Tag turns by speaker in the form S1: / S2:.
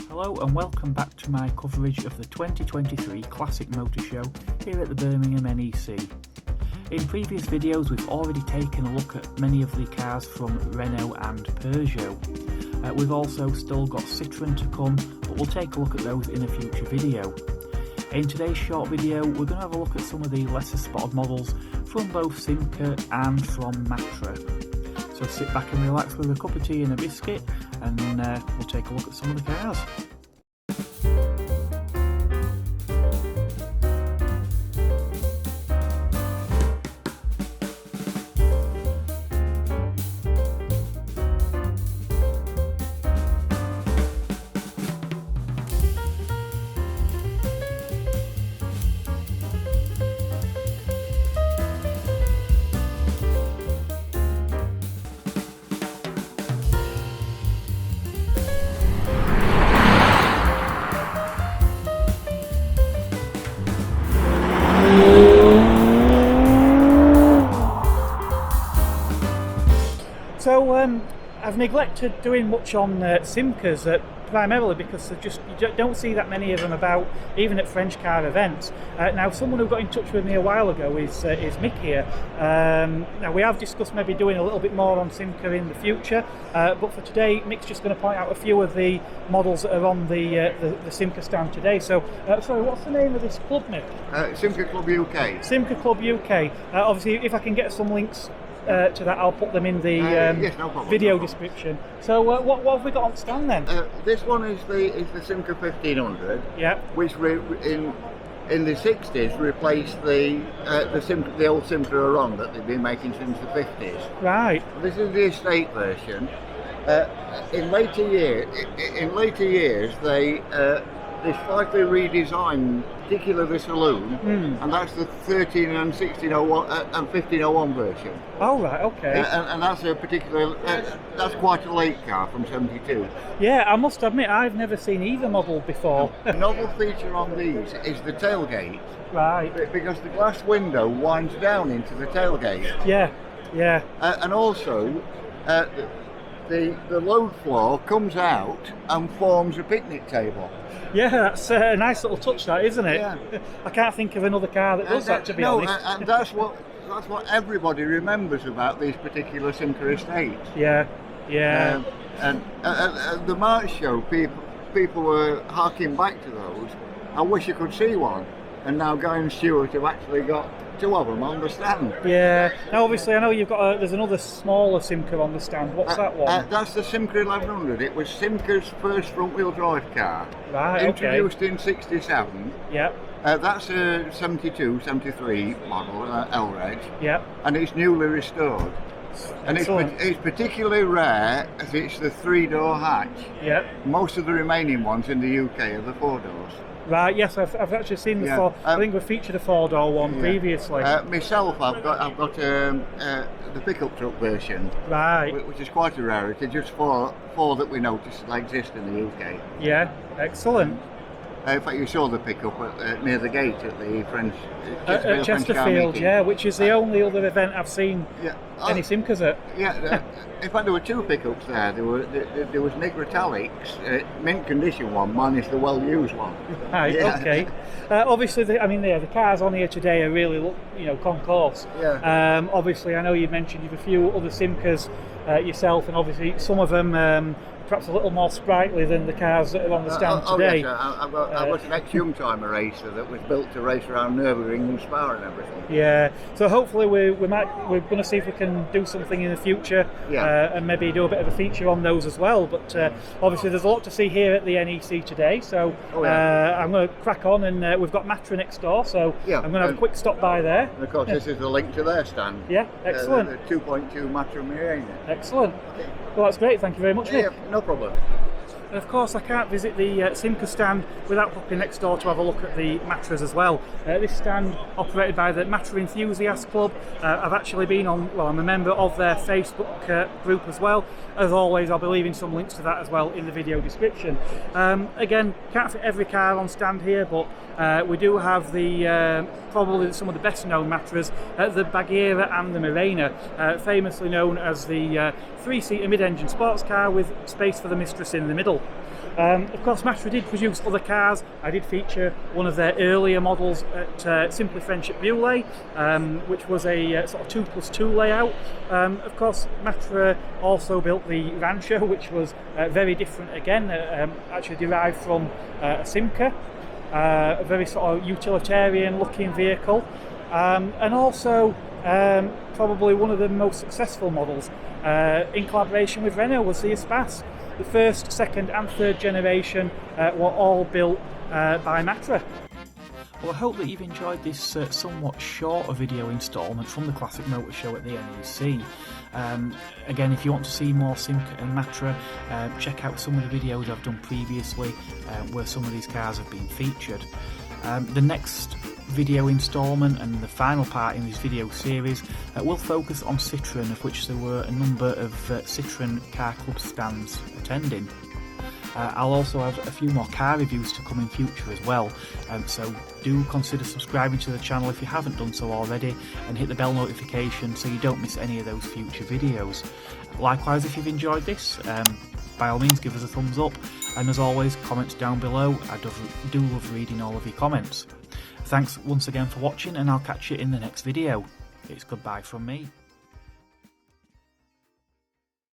S1: Hello and welcome back to my coverage of the 2023 Classic Motor Show here at the Birmingham NEC. In previous videos we've already taken a look at many of the cars from Renault and Peugeot. We've also still got Citroën to come, but we'll take a look at those in a future video. In today's short video we're going to have a look at some of the lesser spotted models from both Simca and from Matra. So sit back and relax with a cup of tea and a biscuit and we'll take a look at some of the cars. So I've neglected doing much on Simcas primarily because you don't see that many of them about, even at French car events. Now someone who got in touch with me a while ago is Mick here. Now we have discussed maybe doing a little bit more on Simca in the future, but for today Mick's just going to point out a few of the models that are on the Simca stand today. So sorry, what's the name of this club, Mick?
S2: SIMCA Club UK.
S1: SIMCA Club UK. Obviously if I can get some links to that, I'll put them in the
S2: yes, no problem,
S1: video description. So what have we got on stand then?
S2: This one is the Simca 1500.
S1: Yeah.
S2: Which in the 60s replaced the old Simca Aron that they've been making since the 50s.
S1: Right.
S2: This is the estate version. In later years, they slightly redesigned, particularly the saloon, and that's the 13 and 1601 and 1501 version.
S1: Oh right, okay.
S2: And that's a particular, that's quite a late car from 72.
S1: Yeah, I must admit I've never seen either model before.
S2: The novel feature on these is the tailgate.
S1: Right.
S2: Because the glass window winds down into the tailgate.
S1: Yeah, yeah.
S2: And also, the load floor comes out and forms a picnic table.
S1: Yeah, that's a nice little touch, that, isn't it?
S2: Yeah.
S1: I can't think of another car that does that, to be honest.
S2: And that's what everybody remembers about these particular Simca estates.
S1: Yeah, yeah.
S2: And the March show, people were harking back to those. I wish you could see one. And now Guy and Stuart have actually got two of them on the stand.
S1: Yeah. Now, obviously, I know you've got there's another smaller Simca on the stand. What's that one?
S2: That's the Simca 1100. It was Simca's first front-wheel drive car.
S1: Right.
S2: Introduced in '67.
S1: Yep.
S2: That's a 72, 73 model, L-Reg.
S1: Yep.
S2: And it's newly restored. And it's particularly rare as it's the 3-door hatch.
S1: Yep.
S2: Most of the remaining ones in the UK are the 4 doors.
S1: Right, yes, I've actually seen the four. I think we featured a 4-door one previously.
S2: Myself, I've got the pickup truck version,
S1: right,
S2: which is quite a rarity. Just four that we noticed that exist in the UK.
S1: Yeah, excellent.
S2: In fact, you saw the pickup near the gate at the French
S1: at Chesterfield, yeah, which is the only other event I've seen any Simcas at.
S2: Yeah, in fact, there were two pickups there. There was Nick Metallics, mint condition one, minus the well-used one.
S1: Right, okay. Obviously, the cars on here today are really, concourse.
S2: Yeah.
S1: Obviously, I know you mentioned you've a few other Simcas yourself, and obviously some of them perhaps a little more sprightly than the cars that are on the stand today.
S2: Yes, I've got an ex-Youngtimer racer that was built to race around Nürburgring and Spa and everything.
S1: Yeah, so hopefully we're going to see if we can do something in the future, and maybe do a bit of a feature on those as well. But obviously there's a lot to see here at the NEC today, so I'm going to crack on, and we've got Matra next door, so I'm going to have a quick stop by there.
S2: And of course this is the link to their stand.
S1: Yeah, excellent.
S2: The 2.2 Matra Murena.
S1: Excellent. Well, that's great, thank you very much, Mick.
S2: Yeah, no problem.
S1: And of course I can't visit the Simca stand without popping next door to have a look at the Matras as well. This stand operated by the Matra Enthusiast Club. I've actually been on, I'm a member of their Facebook group as well. As always, I'll be leaving some links to that as well in the video description. Again, can't fit every car on stand here, but we do have the probably some of the best known Matras, the Bagheera and the Murena, famously known as the three-seater mid-engine sports car with space for the mistress in the middle. Of course, Matra did produce other cars. I did feature one of their earlier models at Simply French at Beaulieu, which was a sort of 2+2 layout. Of course, Matra also built the Rancho, which was very different again, actually derived from a Simca, a very sort of utilitarian looking vehicle, and also probably one of the most successful models in collaboration with Renault was the Espace. The first, second and third generation were all built by Matra. Well, I hope that you've enjoyed this somewhat shorter video instalment from the Classic Motor Show at the NEC. Again, if you want to see more Simca and Matra, check out some of the videos I've done previously where some of these cars have been featured. The next video instalment and the final part in this video series will focus on Citroën, of which there were a number of Citroën car club stands attending. I'll also have a few more car reviews to come in future as well, so do consider subscribing to the channel if you haven't done so already, and hit the bell notification so you don't miss any of those future videos. Likewise, if you've enjoyed this, by all means give us a thumbs up, and as always, comment down below. I do love reading all of your comments. Thanks once again for watching, and I'll catch you in the next video. It's goodbye from me.